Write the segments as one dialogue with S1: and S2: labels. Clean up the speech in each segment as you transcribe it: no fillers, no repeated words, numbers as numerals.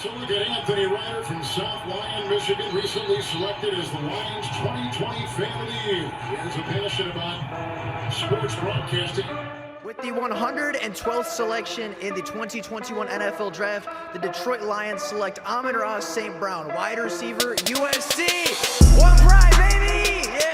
S1: So look at Anthony Ryder from South Lyon, Michigan, recently selected as the Lions 2020 Fan of the Year. He has a passion about sports broadcasting.
S2: With the 112th selection in the 2021 NFL Draft, the Detroit Lions select Amon-Ra St. Brown, wide receiver, USC. One pride, baby! Yeah!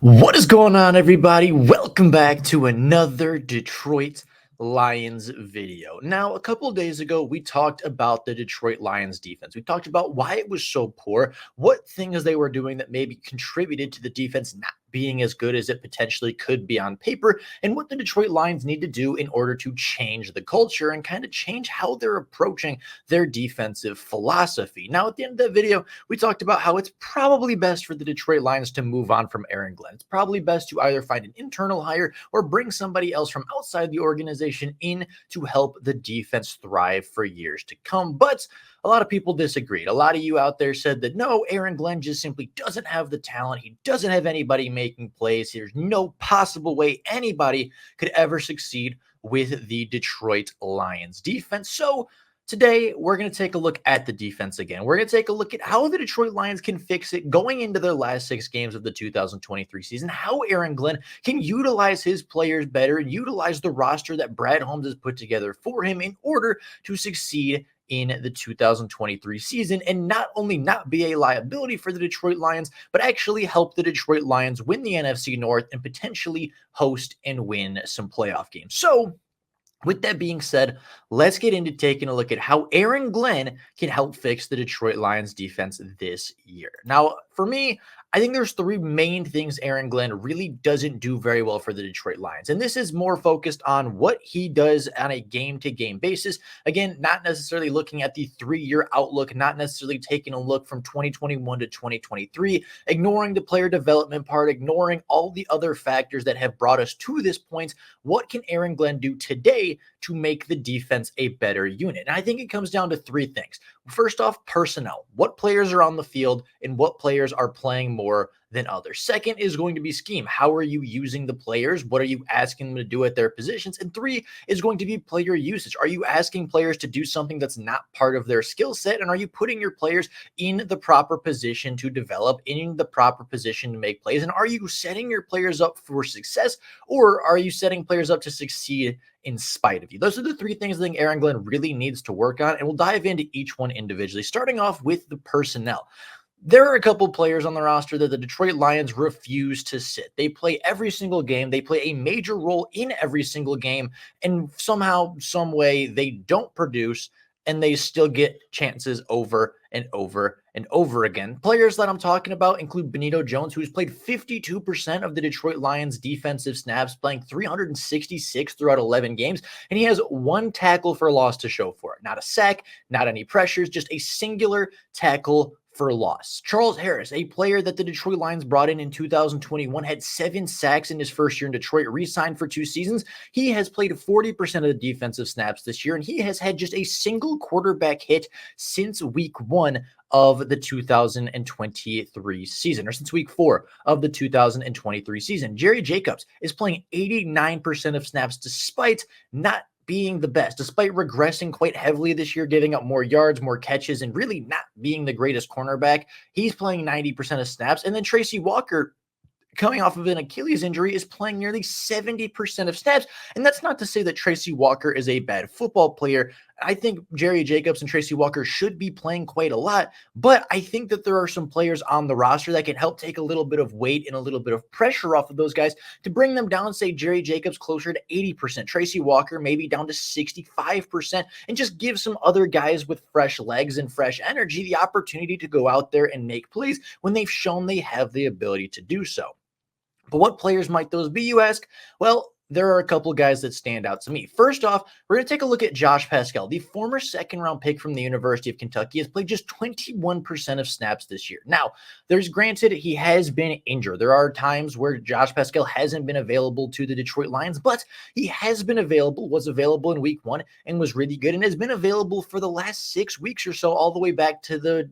S2: What is going on, everybody? Welcome back to another Detroit Lions video. Now, a couple of days ago, we talked about the Detroit Lions defense. We talked about why it was so poor, what things they were doing that maybe contributed to the defense not being as good as it potentially could be on paper, and what the Detroit Lions need to do in order to change the culture and kind of change how they're approaching their defensive philosophy. Now, at the end of that video, we talked about how it's probably best for the Detroit Lions to move on from Aaron Glenn. It's probably best to either find an internal hire or bring somebody else from outside the organization in to help the defense thrive for years to come. But a lot of people disagreed. A lot of you out there said that no, Aaron Glenn just simply doesn't have the talent. He doesn't have anybody making plays. There's no possible way anybody could ever succeed with the Detroit Lions defense. So today, we're going to take a look at the defense again. We're going to take a look at how the Detroit Lions can fix it going into their last 6 games of the 2023 season, how Aaron Glenn can utilize his players better and utilize the roster that Brad Holmes has put together for him in order to succeed in the 2023 season and not only not be a liability for the Detroit Lions, but actually help the Detroit Lions win the NFC North and potentially host and win some playoff games. So, with that being said, let's get into taking a look at how Aaron Glenn can help fix the Detroit Lions defense this year. Now, for me, I think there's 3 main things Aaron Glenn really doesn't do very well for the Detroit Lions. And this is more focused on what he does on a game-to-game basis. Again, not necessarily looking at the 3-year outlook, not necessarily taking a look from 2021 to 2023, ignoring the player development part, ignoring all the other factors that have brought us to this point. What can Aaron Glenn do today to make the defense a better unit? And I think it comes down to 3 things. First off, personnel. What players are on the field and what players are playing more than others. Second is going to be scheme. How are you using the players? What are you asking them to do at their positions? And 3 is going to be player usage. Are you asking players to do something that's not part of their skill set? And are you putting your players in the proper position to develop, in the proper position to make plays? And are you setting your players up for success, or are you setting players up to succeed in spite of you? Those are the 3 things I think Aaron Glenn really needs to work on, and we'll dive into each one individually, starting off with the personnel. There are a couple players on the roster that the Detroit Lions refuse to sit. They play every single game. They play a major role in every single game, and somehow, some way, they don't produce, and they still get chances over and over and over again. Players that I'm talking about include Benito Jones, who's played 52% of the Detroit Lions defensive snaps, playing 366 throughout 11 games, and he has 1 tackle for loss to show for it. Not a sack, not any pressures, just a singular tackle for loss. Charles Harris, a player that the Detroit Lions brought in 2021, had 7 sacks in his first year in Detroit, re-signed for 2 seasons. He has played 40% of the defensive snaps this year, and he has had just a single quarterback hit since week 1 of the 2023 season, or since week 4 of the 2023 season. Jerry Jacobs is playing 89% of snaps despite not being the best, despite regressing quite heavily this year, giving up more yards, more catches, and really not being the greatest cornerback. He's playing 90% of snaps. And then Tracy Walker, coming off of an Achilles injury, is playing nearly 70% of snaps. And that's not to say that Tracy Walker is a bad football player. I think Jerry Jacobs and Tracy Walker should be playing quite a lot, but I think that there are some players on the roster that can help take a little bit of weight and a little bit of pressure off of those guys to bring them down, say Jerry Jacobs closer to 80%, Tracy Walker maybe down to 65%, and just give some other guys with fresh legs and fresh energy the opportunity to go out there and make plays when they've shown they have the ability to do so. But what players might those be, you ask? Well, there are a couple guys that stand out to me. First off, we're going to take a look at Josh Pascal. The former second-round pick from the University of Kentucky has played just 21% of snaps this year. Now, there's granted he has been injured. There are times where Josh Pascal hasn't been available to the Detroit Lions, but he has been available, was available in week 1 and was really good, and has been available for the last 6 weeks or so, all the way back to the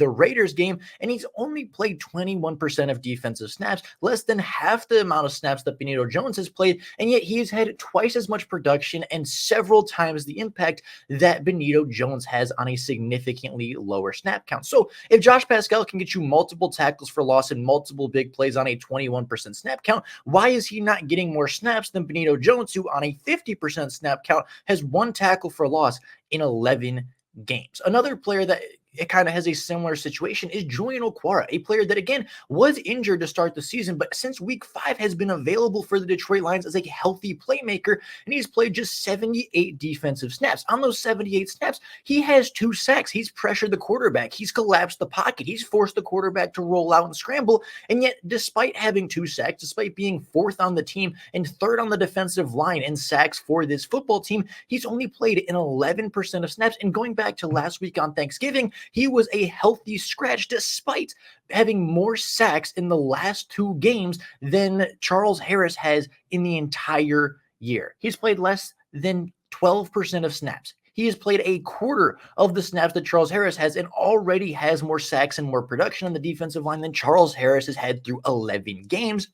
S2: Raiders game, and he's only played 21% of defensive snaps, less than half the amount of snaps that Benito Jones has played, and yet he has had twice as much production and several times the impact that Benito Jones has on a significantly lower snap count. So if Josh Pascal can get you multiple tackles for loss and multiple big plays on a 21% snap count, why is he not getting more snaps than Benito Jones, who on a 50% snap count has 1 tackle for loss in 11 games? Another player that it kind of has a similar situation is Julian Okwara, a player that, again, was injured to start the season, but since week 5 has been available for the Detroit Lions as a healthy playmaker, and he's played just 78 defensive snaps. On those 78 snaps, he has 2 sacks. He's pressured the quarterback. He's collapsed the pocket. He's forced the quarterback to roll out and scramble, and yet despite having 2 sacks, despite being 4th on the team and 3rd on the defensive line in sacks for this football team, he's only played in 11% of snaps, and going back to last week on Thanksgiving, he was a healthy scratch despite having more sacks in the last 2 games than Charles Harris has in the entire year. He's played less than 12% of snaps. He has played a quarter of the snaps that Charles Harris has and already has more sacks and more production on the defensive line than Charles Harris has had through 11 games.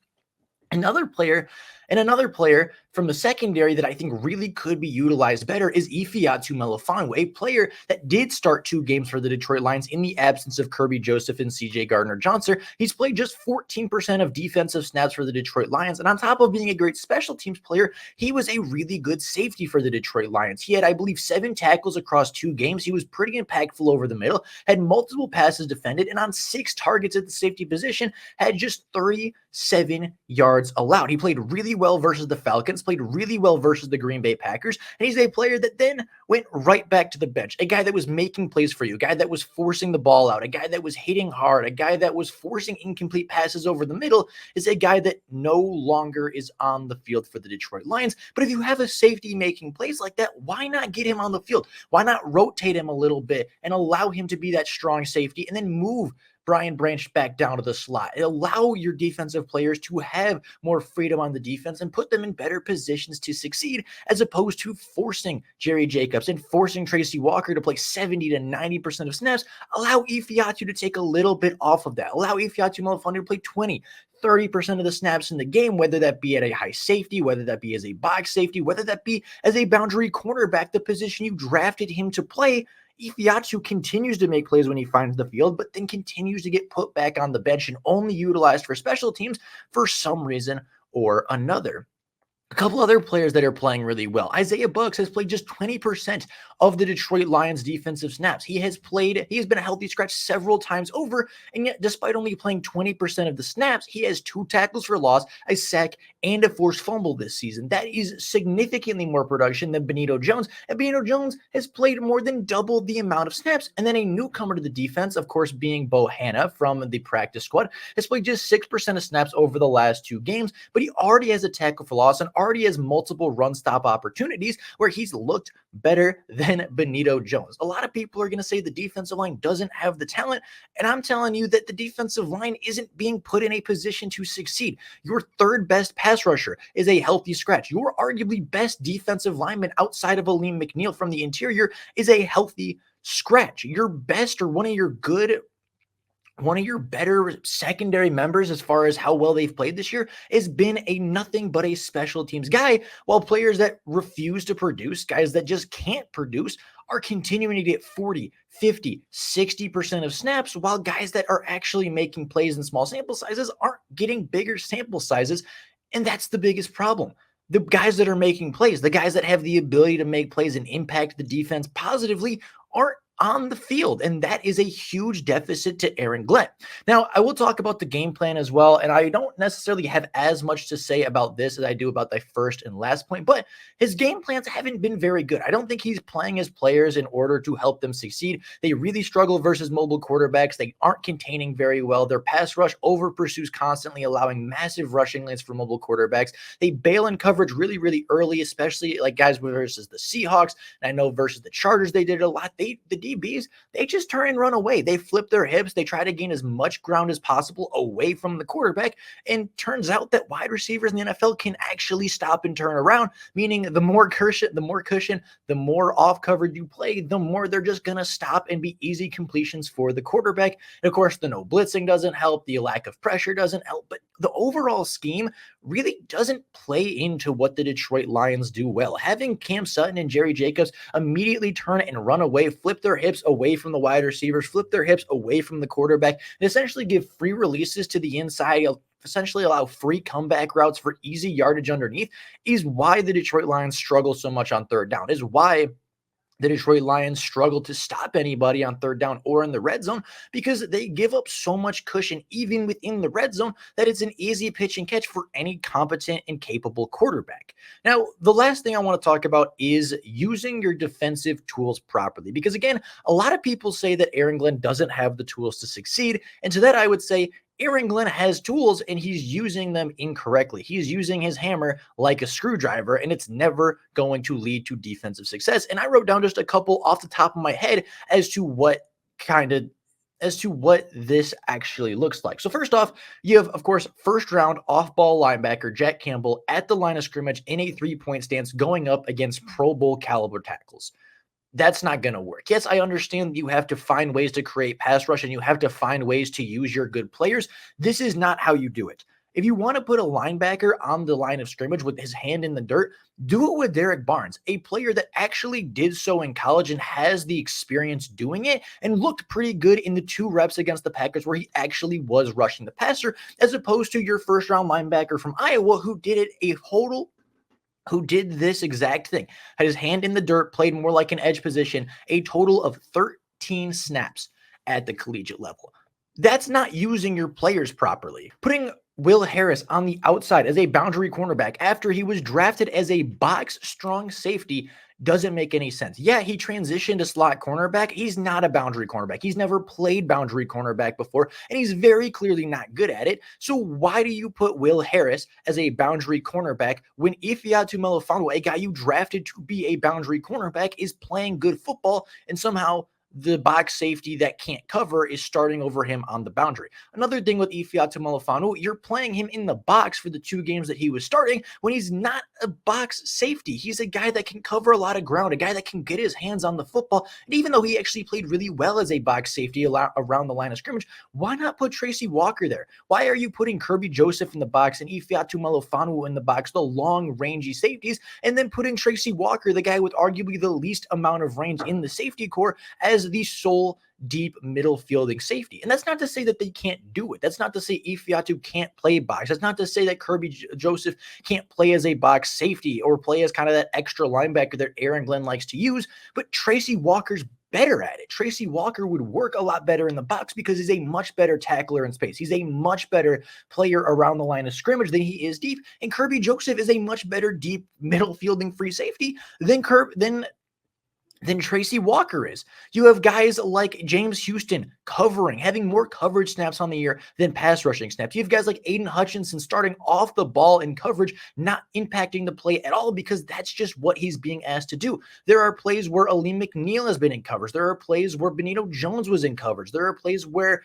S2: Another player from the secondary that I think really could be utilized better is Ifeatu Melifonwu, a player that did start 2 games for the Detroit Lions in the absence of Kirby Joseph and CJ Gardner-Johnson. He's played just 14% of defensive snaps for the Detroit Lions, and on top of being a great special teams player, he was a really good safety for the Detroit Lions. He had, I believe, 7 tackles across 2 games. He was pretty impactful over the middle, had multiple passes defended, and on 6 targets at the safety position, had just 37 yards allowed. He played really well versus the Falcons, played really well versus the Green Bay Packers, and he's a player that then went right back to the bench, a guy that was making plays for you, a guy that was forcing the ball out, a guy that was hitting hard, a guy that was forcing incomplete passes over the middle, is a guy that no longer is on the field for the Detroit Lions. But if you have a safety making plays like that, why not get him on the field? Why not rotate him a little bit and allow him to be that strong safety and then move Brian Branch back down to the slot? Allow your defensive players to have more freedom on the defense and put them in better positions to succeed, as opposed to forcing Jerry Jacobs and forcing Tracy Walker to play 70 to 90% of snaps. Allow Ifeatu to take a little bit off of that. Allow Ifeatu Melifonwu to play 20, 30% of the snaps in the game, whether that be at a high safety, whether that be as a box safety, whether that be as a boundary cornerback, the position you drafted him to play. Ifeatu continues to make plays when he finds the field, but then continues to get put back on the bench and only utilized for special teams for some reason or another. A couple other players that are playing really well. Isaiah Bucks has played just 20% of the Detroit Lions defensive snaps. He has been a healthy scratch several times over, and yet despite only playing 20% of the snaps, he has 2 tackles for loss, a sack, and a forced fumble this season. That is significantly more production than Benito Jones, and Benito Jones has played more than double the amount of snaps. And then a newcomer to the defense, of course, being Bo Hanna from the practice squad, has played just 6% of snaps over the last 2 games, but he already has a tackle for loss and already has multiple run stop opportunities where he's looked better than Benito Jones. A lot of people are going to say the defensive line doesn't have the talent, and I'm telling you that the defensive line isn't being put in a position to succeed. Your 3rd best pass rusher is a healthy scratch. Your arguably best defensive lineman outside of Aleem McNeil from the interior is a healthy scratch. Your best, or one of your better secondary members as far as how well they've played this year has been a nothing but a special teams guy, while players that refuse to produce, guys that just can't produce, are continuing to get 40, 50, 60% of snaps, while guys that are actually making plays in small sample sizes aren't getting bigger sample sizes. And that's the biggest problem. The guys that are making plays, the guys that have the ability to make plays and impact the defense positively, aren't on the field, and that is a huge deficit to Aaron Glenn. Now, I will talk about the game plan as well, and I don't necessarily have as much to say about this as I do about the first and last point, but his game plans haven't been very good. I don't think he's playing his players in order to help them succeed. They really struggle versus mobile quarterbacks. They aren't containing very well. Their pass rush over pursues constantly, allowing massive rushing lanes for mobile quarterbacks. They bail in coverage really, really early, especially like guys versus the Seahawks. And I know versus the Chargers, they did it a lot. The DBs, they just turn and run away. They flip their hips. They try to gain as much ground as possible away from the quarterback. And turns out that wide receivers in the NFL can actually stop and turn around, meaning the more cushion, the more off coverage you play, the more they're just going to stop and be easy completions for the quarterback. And of course, the no blitzing doesn't help. The lack of pressure doesn't help. But the overall scheme really doesn't play into what the Detroit Lions do well. Having Cam Sutton and Jerry Jacobs immediately turn and run away, flip their hips away from the wide receivers, flip their hips away from the quarterback, and essentially give free releases to the inside, essentially allow free comeback routes for easy yardage underneath, is why the Detroit Lions struggle so much on third down, is why the Detroit Lions struggle to stop anybody on third down or in the red zone, because they give up so much cushion even within the red zone that it's an easy pitch and catch for any competent and capable quarterback. Now, the last thing I want to talk about is using your defensive tools properly, because again, a lot of people say that Aaron Glenn doesn't have the tools to succeed. And to that, I would say Aaron Glenn has tools and he's using them incorrectly. He's using his hammer like a screwdriver, and it's never going to lead to defensive success. And I wrote down just a couple off the top of my head as to what this actually looks like. So first off, you have, of course, first round off-ball linebacker Jack Campbell at the line of scrimmage in a three-point stance going up against Pro Bowl caliber tackles. That's not going to work. Yes, I understand you have to find ways to create pass rush and you have to find ways to use your good players. This is not how you do it. If you want to put a linebacker on the line of scrimmage with his hand in the dirt, do it with Derek Barnes, a player that actually did so in college and has the experience doing it and looked pretty good in the 2 reps against the Packers where he actually was rushing the passer, as opposed to your first round linebacker from Iowa who did this exact thing, had his hand in the dirt, played more like an edge position, a total of 13 snaps at the collegiate level. That's not using your players properly. Putting Will Harris on the outside as a boundary cornerback after he was drafted as a box strong safety doesn't make any sense. Yeah, he transitioned to slot cornerback. He's not a boundary cornerback. He's never played boundary cornerback before, and he's very clearly not good at it. So why do you put Will Harris as a boundary cornerback when Ifeatu Melifonwu, a guy you drafted to be a boundary cornerback, is playing good football and somehow the box safety that can't cover is starting over him on the boundary? Another thing with Ifeatu Melifonwu, you're playing him in the box for the 2 games that he was starting when he's not a box safety. He's a guy that can cover a lot of ground, a guy that can get his hands on the football. And even though he actually played really well as a box safety around the line of scrimmage, why not put Tracy Walker there? Why are you putting Kirby Joseph in the box and Ifeatu Melifonwu in the box, the long rangy safeties, and then putting Tracy Walker, the guy with arguably the least amount of range in the safety core, as the sole deep middle fielding safety? And that's not to say that they can't do it. That's not to say Ifeatu can't play box. That's not to say that Kirby Joseph can't play as a box safety or play as kind of that extra linebacker that Aaron Glenn likes to use, but Tracy Walker's better at it. Tracy Walker would work a lot better in the box because he's a much better tackler in space. He's a much better player around the line of scrimmage than he is deep. And Kirby Joseph is a much better deep middle fielding free safety than Tracy Walker is. You have guys like James Houston covering, having more coverage snaps on the year than pass rushing snaps. You have guys like Aiden Hutchinson starting off the ball in coverage, not impacting the play at all because that's just what he's being asked to do. There are plays where Ali McNeil has been in coverage. There are plays where Benito Jones was in coverage. There are plays where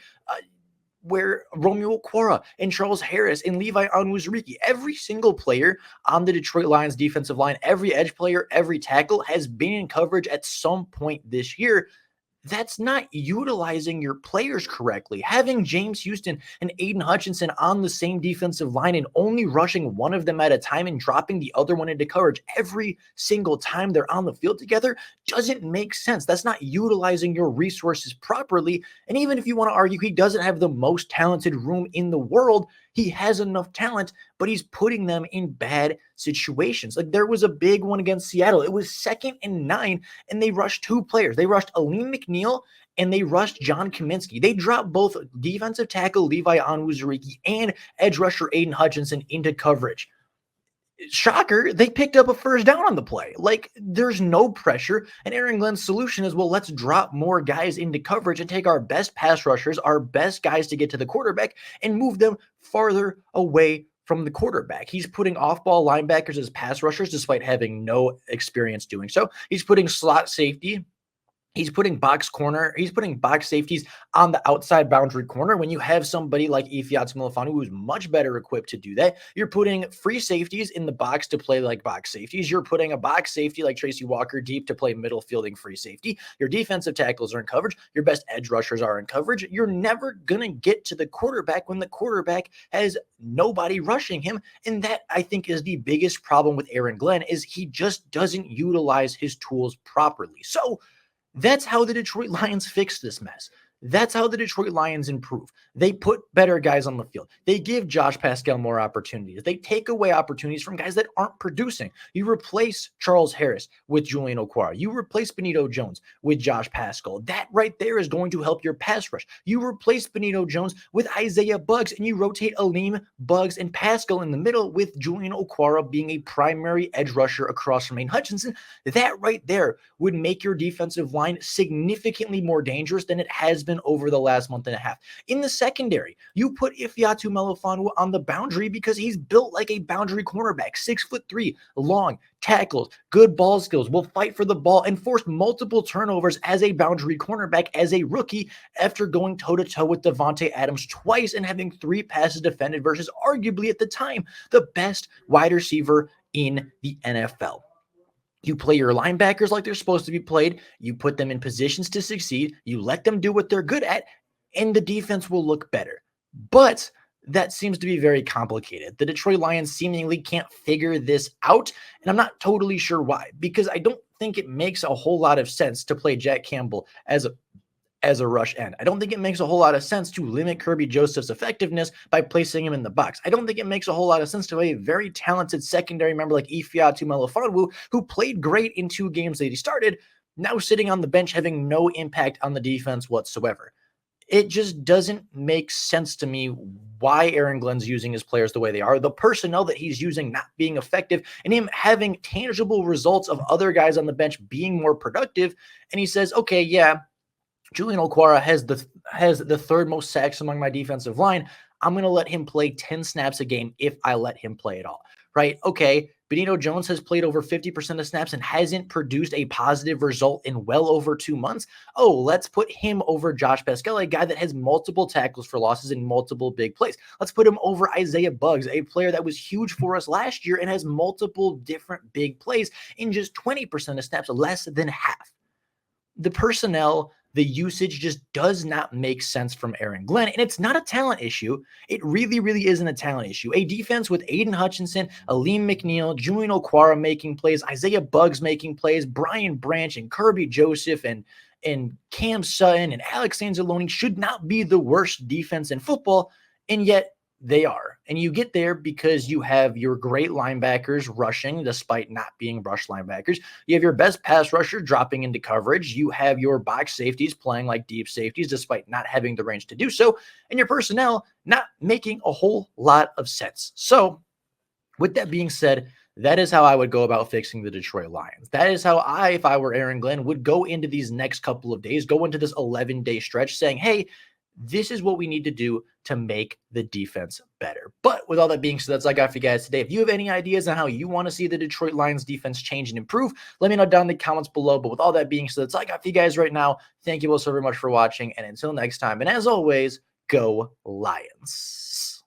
S2: Romeo Okwara and Charles Harris and Levi Onwuzurike, every single player on the Detroit Lions defensive line, every edge player, every tackle has been in coverage at some point this year. That's not utilizing your players correctly. Having James Houston and Aiden Hutchinson on the same defensive line and only rushing one of them at a time and dropping the other one into coverage every single time they're on the field together doesn't make sense. That's not utilizing your resources properly. And even if you want to argue he doesn't have the most talented room in the world, He has enough talent, but he's putting them in bad situations. Like there was a big one against Seattle. It was 2nd and 9, and they rushed 2 players. They rushed Aleem McNeil and they rushed John Kaminsky. They dropped both defensive tackle Levi Onwuzurike and edge rusher Aiden Hutchinson into coverage. Shocker, they picked up a first down on the play. Like, there's no pressure. And Aaron Glenn's solution is, well, let's drop more guys into coverage and take our best pass rushers, our best guys to get to the quarterback, and move them farther away from the quarterback. He's putting off-ball linebackers as pass rushers despite having no experience doing so. He's putting slot safety. He's putting box safeties on the outside boundary corner. When you have somebody like Ifeatu Melifonwu, who's much better equipped to do that, you're putting free safeties in the box to play like box safeties. You're putting a box safety like Tracy Walker deep to play middle fielding free safety. Your defensive tackles are in coverage. Your best edge rushers are in coverage. You're never going to get to the quarterback when the quarterback has nobody rushing him. And that, I think, is the biggest problem with Aaron Glenn, is he just doesn't utilize his tools properly. So that's how the Detroit Lions fix this mess. That's how the Detroit Lions improve. They put better guys on the field. They give Josh Pascal more opportunities. They take away opportunities from guys that aren't producing. You replace Charles Harris with Julian Okwara. You replace Benito Jones with Josh Pascal. That right there is going to help your pass rush. You replace Benito Jones with Isaiah Buggs, and you rotate Aleem, Buggs, and Pascal in the middle with Julian Okwara being a primary edge rusher across from Aiden Hutchinson. That right there would make your defensive line significantly more dangerous than it has been over the last month and a half. In the secondary, you put Ifeatu Melifonwu on the boundary because he's built like a boundary cornerback, 6'3", long, tackles, good ball skills, will fight for the ball, and forced multiple turnovers as a boundary cornerback as a rookie after going toe-to-toe with Devontae Adams twice and having 3 passes defended versus arguably at the time the best wide receiver in the NFL. You play your linebackers like they're supposed to be played. You put them in positions to succeed. You let them do what they're good at, and the defense will look better. But that seems to be very complicated. The Detroit Lions seemingly can't figure this out, and I'm not totally sure why, because I don't think it makes a whole lot of sense to play Jack Campbell as a rush end. I don't think it makes a whole lot of sense to limit Kirby Joseph's effectiveness by placing him in the box. I don't think it makes a whole lot of sense to have a very talented secondary member like Ifeatu Melifonwu, who played great in 2 games that he started, now sitting on the bench having no impact on the defense whatsoever. It just doesn't make sense to me why Aaron Glenn's using his players the way they are, the personnel that he's using not being effective, and him having tangible results of other guys on the bench being more productive. And he says, okay, yeah, Julian Okwara has the 3rd most sacks among my defensive line. I'm going to let him play 10 snaps a game if I let him play at all, right? Okay, Benito Jones has played over 50% of snaps and hasn't produced a positive result in well over 2 months. Oh, let's put him over Josh Pascal, a guy that has multiple tackles for losses and multiple big plays. Let's put him over Isaiah Buggs, a player that was huge for us last year and has multiple different big plays in just 20% of snaps, less than half. The personnel, the usage just does not make sense from Aaron Glenn. And it's not a talent issue. It really, really isn't a talent issue. A defense with Aiden Hutchinson, Aleem McNeil, Julian Okwara making plays, Isaiah Buggs making plays, Brian Branch and Kirby Joseph and Cam Sutton and Alex Anzalone should not be the worst defense in football. And yet they are. And you get there because you have your great linebackers rushing despite not being rush linebackers. You have your best pass rusher dropping into coverage. You have your box safeties playing like deep safeties despite not having the range to do so. And your personnel not making a whole lot of sense. So with that being said, that is how I would go about fixing the Detroit Lions. That is how I, if I were Aaron Glenn, would go into these next couple of days, go into this 11-day stretch saying, hey, this is what we need to do to make the defense better. But with all that being said, that's all I got for you guys today. If you have any ideas on how you want to see the Detroit Lions defense change and improve, let me know down in the comments below. But with all that being said, that's all I got for you guys right now. Thank you all so very much for watching. And until next time, and as always, go Lions.